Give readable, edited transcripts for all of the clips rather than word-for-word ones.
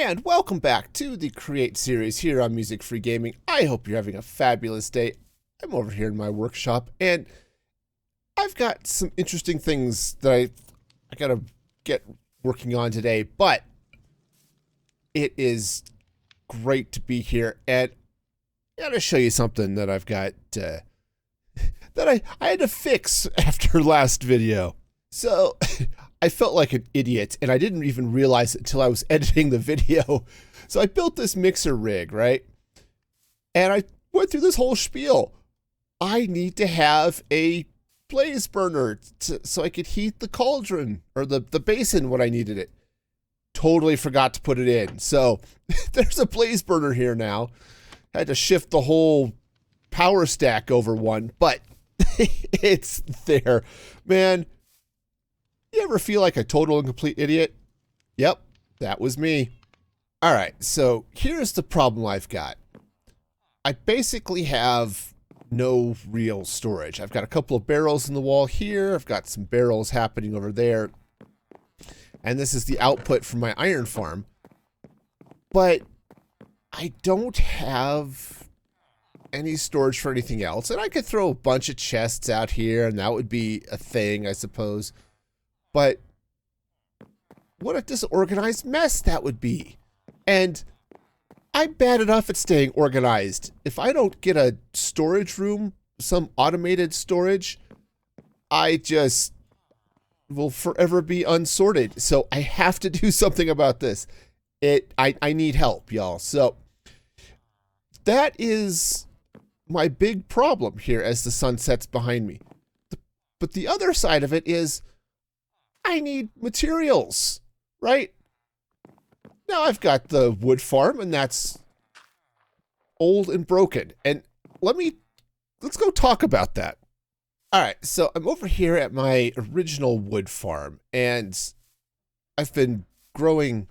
And welcome back to the Create series here on Music Free Gaming. I hope you're having a fabulous day. I'm over here in my workshop, and I've got some interesting things that I gotta get working on today, but it is great to be here, and I gotta show you something that I've got that I had to fix after last video. So I felt like an idiot, and I didn't even realize it until I was editing the video. So I built this mixer rig, right? And I went through this whole spiel. I need to have a blaze burner so I could heat the cauldron or the basin when I needed it. Totally forgot to put it in. So there's a blaze burner here now. I had to shift the whole power stack over one, but it's there. Man, you ever feel like a total and complete idiot? Yep, that was me. All right, so here's the problem I've got. I basically have no real storage. I've got a couple of barrels in the wall here. I've got some barrels happening over there. And this is the output from my iron farm. But I don't have any storage for anything else. And I could throw a bunch of chests out here, and that would be a thing, I suppose. But what a disorganized mess that would be. And I'm bad enough at staying organized. If I don't get a storage room, some automated storage, I just will forever be unsorted. So I have to do something about this. I need help, y'all. So that is my big problem here as the sun sets behind me. But the other side of it is I need materials, right? Now I've got the wood farm, and that's old and broken. And let's go talk about that. All right, so I'm over here at my original wood farm, and I've been growing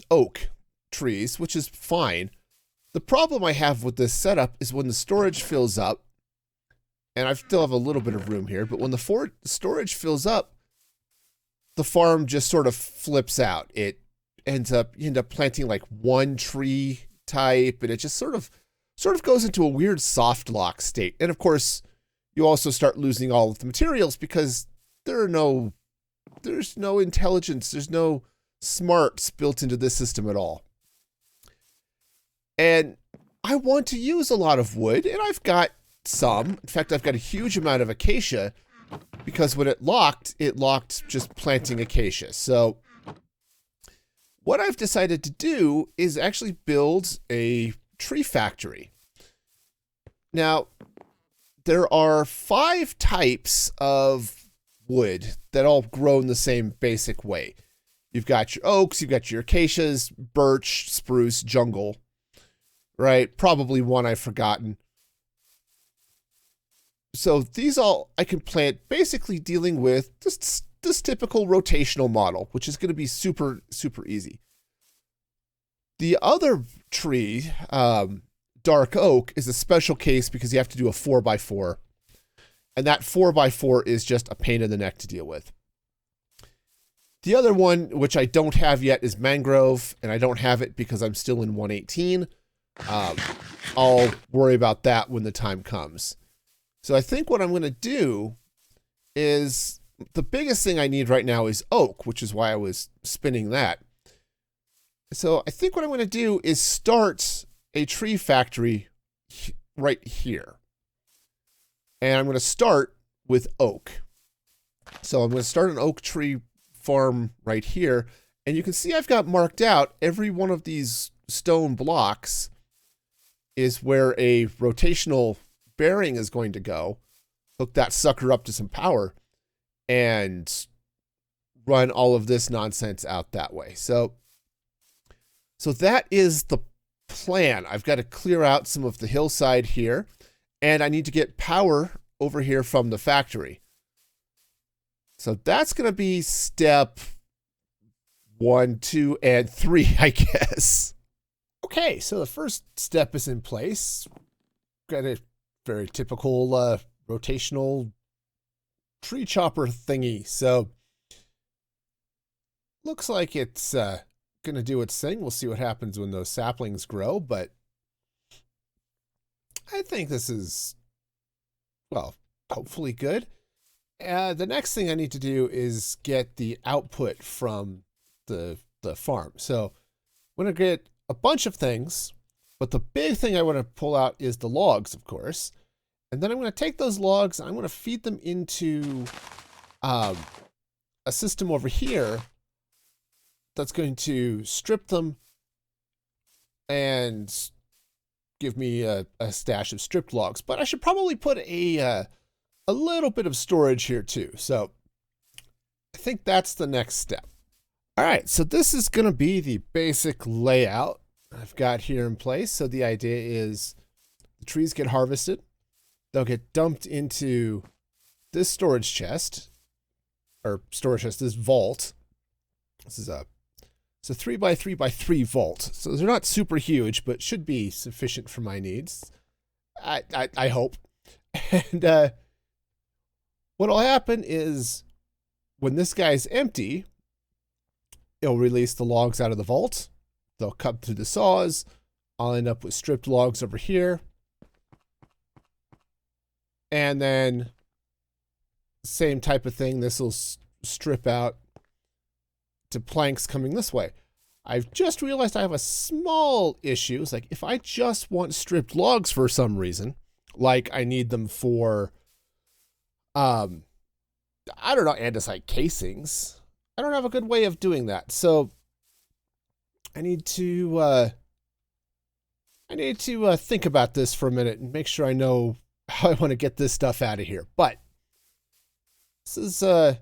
oak trees, which is fine. The problem I have with this setup is when the storage fills up, and I still have a little bit of room here, but when the storage fills up, the farm just sort of flips out. You end up planting like one tree type, and it just sort of goes into a weird soft lock state. And of course, you also start losing all of the materials because there's no intelligence, there's no smarts built into this system at all. And I want to use a lot of wood, and I've got some. In fact, I've got a huge amount of acacia because when it locked just planting acacia. So what I've decided to do is actually build a tree factory. Now, there are 5 types of wood that all grow in the same basic way. You've got your oaks, you've got your acacias, birch, spruce, jungle, right? Probably one I've forgotten. So these all I can plant basically dealing with this typical rotational model, which is going to be super, super easy. The other tree, dark oak, is a special case because you have to do a 4x4. And that 4x4 is just a pain in the neck to deal with. The other one, which I don't have yet, is mangrove, and I don't have it because I'm still in 118. I'll worry about that when the time comes. So I think what I'm going to do is, the biggest thing I need right now is oak, which is why I was spinning that. So I think what I'm going to do is start a tree factory right here. And I'm going to start with oak. So I'm going to start an oak tree farm right here. And you can see I've got marked out every one of these stone blocks is where a rotational bearing is going to go, hook that sucker up to some power, and run all of this nonsense out that way. So that is the plan. I've got to clear out some of the hillside here, and I need to get power over here from the factory. So that's going to be step 1, 2, and 3, I guess. Okay, so the first step is in place. Got a very typical rotational tree chopper thingy. So looks like it's going to do its thing. We'll see what happens when those saplings grow, but I think this is, well, hopefully good. The next thing I need to do is get the output from the farm. So I'm going to get a bunch of things, but the big thing I want to pull out is the logs, of course. And then I'm going to take those logs and I'm going to feed them into a system over here that's going to strip them and give me a stash of stripped logs. But I should probably put a little bit of storage here too. So I think that's the next step. All right, so this is going to be the basic layout I've got here in place. So the idea is the trees get harvested. They'll get dumped into this storage chest, this vault. This is it's a 3x3x3 vault. So they're not super huge, but should be sufficient for my needs. I hope. And what'll happen is when this guy's empty, it'll release the logs out of the vault. They'll cut through the saws. I'll end up with stripped logs over here. And then same type of thing. This will strip out to planks coming this way. I've just realized I have a small issue. It's like if I just want stripped logs for some reason, like I need them for, I don't know, andesite casings. I don't have a good way of doing that. So I need to think about this for a minute and make sure I know how I want to get this stuff out of here. But this is a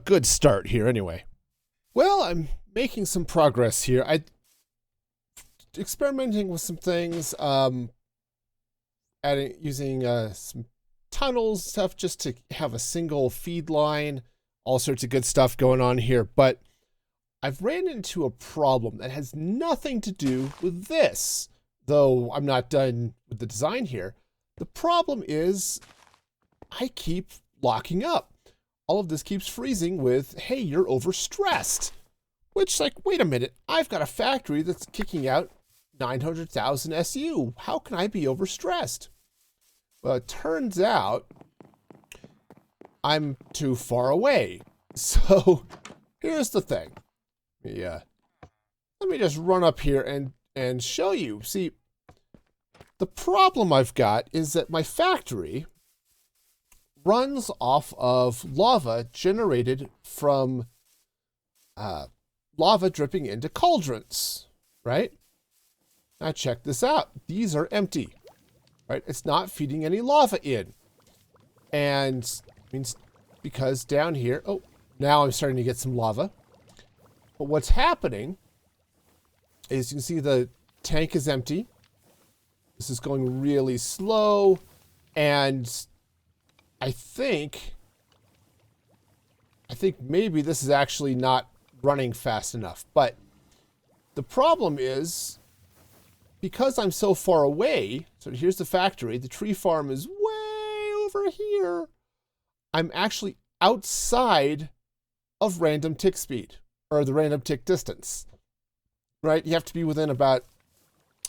good start here anyway. Well, I'm making some progress here. I'm experimenting with some things, using some tunnels stuff just to have a single feed line, all sorts of good stuff going on here. But I've ran into a problem that has nothing to do with this, though I'm not done with the design here. The problem is I keep locking up. All of this keeps freezing with, hey, you're overstressed. Which, like, wait a minute, I've got a factory that's kicking out 900,000 SU. How can I be overstressed? Well, it turns out I'm too far away. So here's the thing. Let me just run up here and show you. See, the problem I've got is that my factory runs off of lava generated from lava dripping into cauldrons, right? Now check this out. These are empty, right? It's not feeding any lava in. And means because down here, oh, now I'm starting to get some lava. But what's happening is you can see the tank is empty. This is going really slow. And I think maybe this is actually not running fast enough. But the problem is, because I'm so far away, so here's the factory, the tree farm is way over here. I'm actually outside of random tick speed, or the random tick distance, right? You have to be within about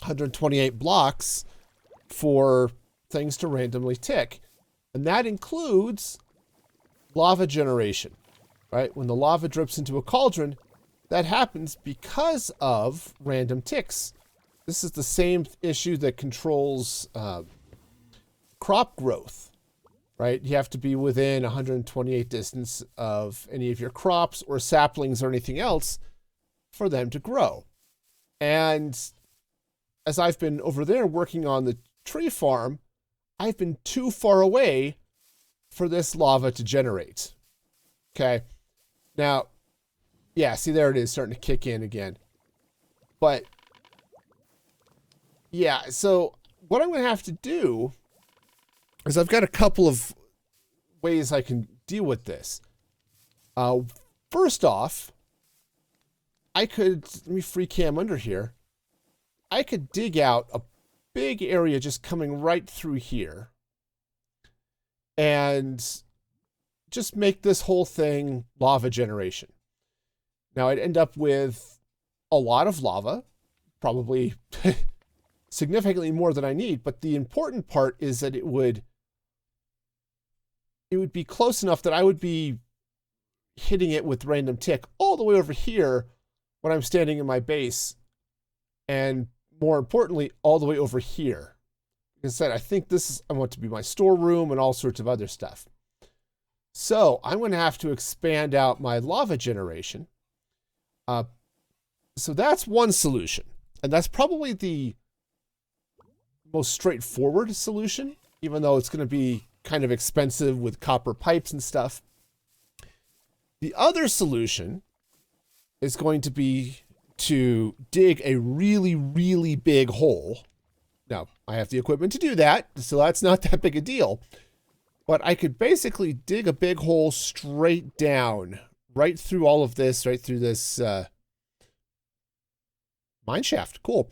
128 blocks for things to randomly tick. And that includes lava generation, right? When the lava drips into a cauldron, that happens because of random ticks. This is the same issue that controls crop growth, right? You have to be within 128 distance of any of your crops or saplings or anything else for them to grow. And as I've been over there working on the tree farm, I've been too far away for this lava to generate. Okay. Now, yeah, see, there it is starting to kick in again. But yeah, so what I'm going to have to do is I've got a couple of ways I can deal with this. First off, I could, let me free cam under here. I could dig out a big area just coming right through here and just make this whole thing lava generation. Now I'd end up with a lot of lava, probably significantly more than I need, but the important part is that it would be close enough that I would be hitting it with random tick all the way over here when I'm standing in my base, and more importantly, all the way over here. Like I said, I think I want to be my storeroom and all sorts of other stuff. So I'm going to have to expand out my lava generation. So that's one solution, and that's probably the most straightforward solution, even though it's going to be kind of expensive with copper pipes and stuff. The other solution is going to be to dig a really, really big hole. Now, I have the equipment to do that, so that's not that big a deal. But I could basically dig a big hole straight down, right through all of this, right through this mine shaft. Cool.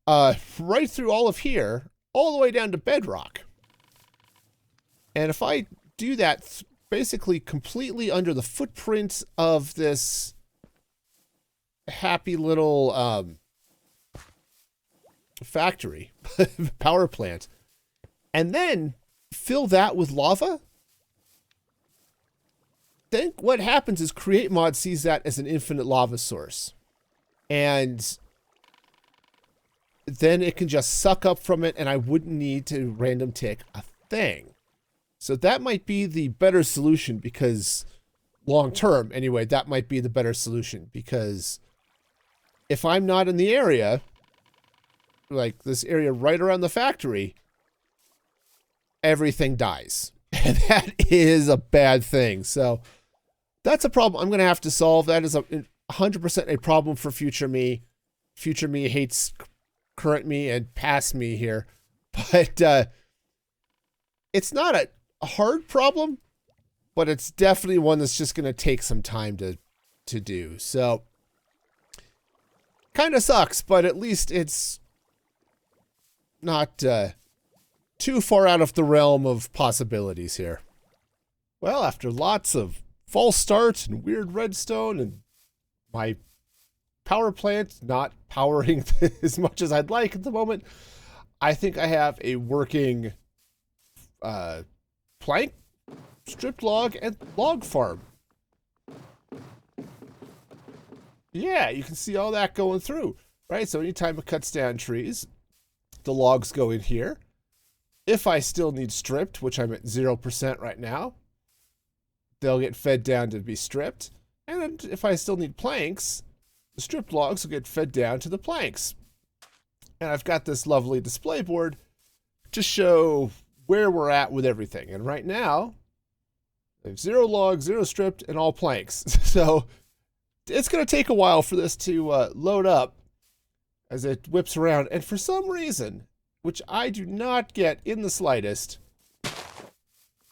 Right through all of here, all the way down to bedrock. And if I do that basically completely under the footprint of this happy little factory, power plant, and then fill that with lava, then what happens is Create Mod sees that as an infinite lava source. And then it can just suck up from it, and I wouldn't need to random tick a thing. So that might be the better solution, because long term, anyway, that might be the better solution, because if I'm not in the area, like this area right around the factory, everything dies. And that is a bad thing. So that's a problem I'm going to have to solve. That is 100% a problem for future me. Future me hates current me and past me here. But it's not a hard problem, but it's definitely one that's just going to take some time to do. So kind of sucks, but at least it's not too far out of the realm of possibilities here. Well, after lots of false starts and weird redstone and my power plant not powering as much as I'd like at the moment, I think I have a working plank, stripped log, and log farm. Yeah, you can see all that going through, right? So anytime it cuts down trees, the logs go in here. If I still need stripped, which I'm at 0% right now, they'll get fed down to be stripped. And if I still need planks, the stripped logs will get fed down to the planks. And I've got this lovely display board to show where we're at with everything. And right now, I have 0 logs, 0 stripped, and all planks. So it's going to take a while for this to load up as it whips around. And for some reason, which I do not get in the slightest,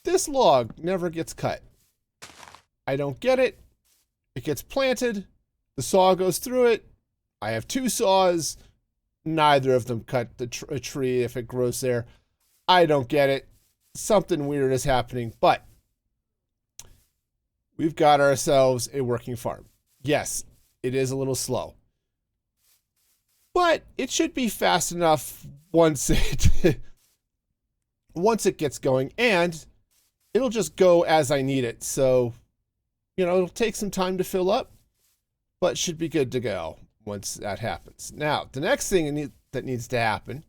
this log never gets cut. I don't get it. It gets planted. The saw goes through it. I have 2 saws. Neither of them cut a tree if it grows there. I don't get it. Something weird is happening, but we've got ourselves a working farm. Yes, it is a little slow, but it should be fast enough once it gets going, and it'll just go as I need it. So, it'll take some time to fill up, but should be good to go once that happens. Now, the next thing that needs to happen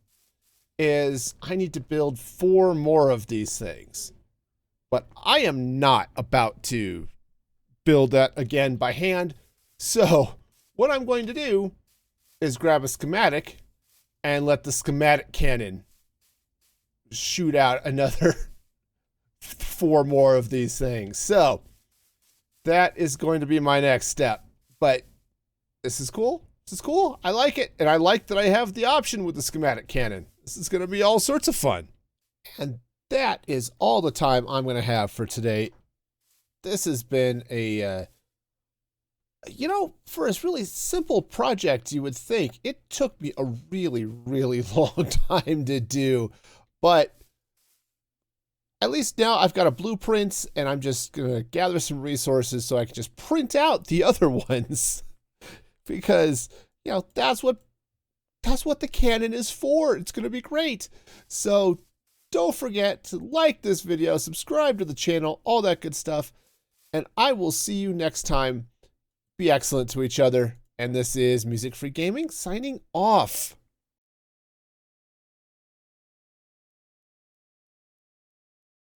is I need to build 4 more of these things, but I am not about to build that again by hand. So what I'm going to do is grab a schematic and let the schematic cannon shoot out another 4 more of these things. So that is going to be my next step. But this is cool. This is cool. I like it. And I like that I have the option with the schematic cannon. This is going to be all sorts of fun. And that is all the time I'm going to have for today. This has been a, for a really simple project, you would think it took me a really, really long time to do. But at least now I've got a blueprint, and I'm just going to gather some resources so I can just print out the other ones. Because, you know, that's what the Canon is for. It's going to be great. So don't forget to like this video, subscribe to the channel, all that good stuff. And I will see you next time. Be excellent to each other. And this is Music Free Gaming signing off.